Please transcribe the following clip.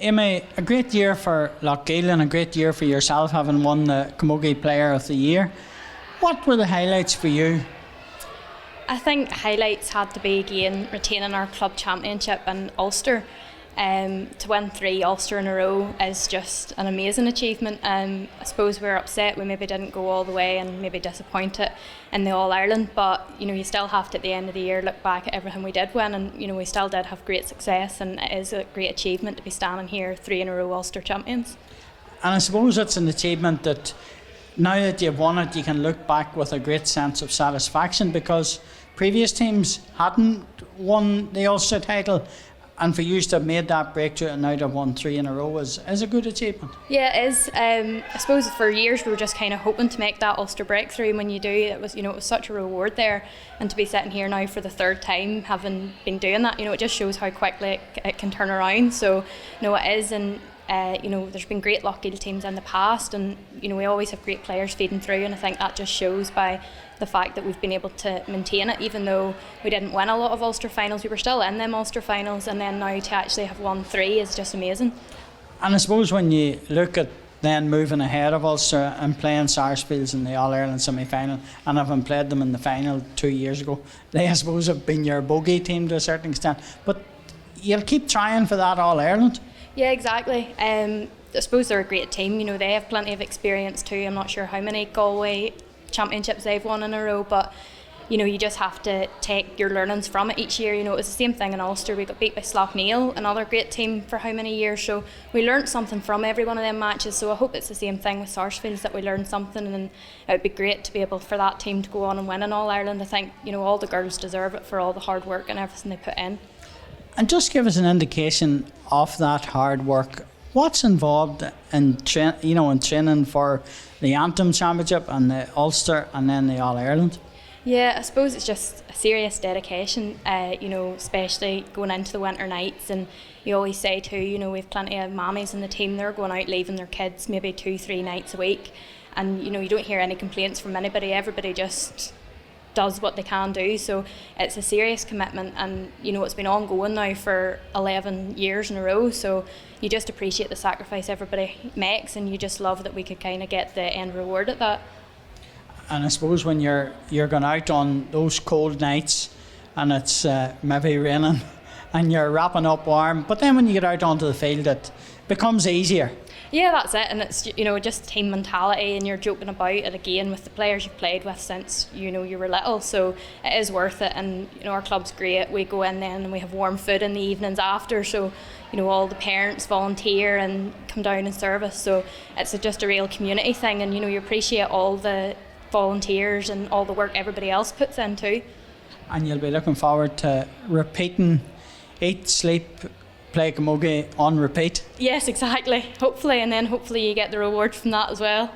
Amy, a great year for Lochgillen and a great year for yourself, having won the Camogie Player of the Year. What were the highlights for you? I think highlights had to be again retaining our club championship in Ulster. To win 3 Ulster in a row is just an amazing achievement. I suppose we were upset we maybe didn't go all the way and maybe disappointed in the All-Ireland, but you still have to at the end of the year look back at everything we did win, and we still did have great success, and it is a great achievement to be standing here 3 in a row Ulster champions. And I suppose it's an achievement that now that you've won it, you can look back with a great sense of satisfaction, because previous teams hadn't won the Ulster title, and for you to have made that breakthrough and now to have won 3 in a row is a good achievement. Yeah, it is. I suppose for years we were just kind of hoping to make that Ulster breakthrough, and when you do, it was such a reward there, and to be sitting here now for the 3rd time having been doing that, it just shows how quickly it can turn around. So it is, and there's been great Lochgillen teams in the past, and we always have great players feeding through, and I think that just shows by the fact that we've been able to maintain it. Even though we didn't win a lot of Ulster finals, we were still in them Ulster finals, and then now to actually have won 3 is just amazing. And I suppose when you look at then moving ahead of Ulster and playing Sarsfields in the All-Ireland semi-final, and having played them in the final 2 years ago, they I suppose have been your bogey team to a certain extent, but you'll keep trying for that All-Ireland. Yeah, exactly. I suppose they're a great team. They have plenty of experience too. I'm not sure how many Galway championships they've won in a row, but you just have to take your learnings from it each year. It was the same thing in Ulster. We got beat by Slaughtneil, another great team, for how many years, so we learnt something from every one of them matches. So I hope it's the same thing with Sarsfields, that we learn something, and it would be great to be able for that team to go on and win in All-Ireland. I think all the girls deserve it for all the hard work and everything they put in. And just give us an indication of that hard work. What's involved in training for the Antrim Championship and the Ulster and then the All-Ireland? Yeah, I suppose it's just a serious dedication, especially going into the winter nights. And you always say too, we have plenty of mammies in the team. They're going out leaving their kids maybe 2-3 nights a week, and you don't hear any complaints from anybody. Everybody just does what they can do, so it's a serious commitment, and it's been ongoing now for 11 years in a row, so you just appreciate the sacrifice everybody makes, and you just love that we could kind of get the end reward at that. And I suppose when you're going out on those cold nights and it's maybe raining and you're wrapping up warm, but then when you get out onto the field it becomes easier. Yeah, that's it, and it's just team mentality, and you're joking about it again with the players you've played with since you were little, so it is worth it. And our club's great. We go in then and we have warm food in the evenings after, so all the parents volunteer and come down and service, so it's just a real community thing, and you appreciate all the volunteers and all the work everybody else puts in too. And you'll be looking forward to repeating eat, sleep, play camogie on repeat. Yes, exactly. Hopefully, and then hopefully you get the reward from that as well.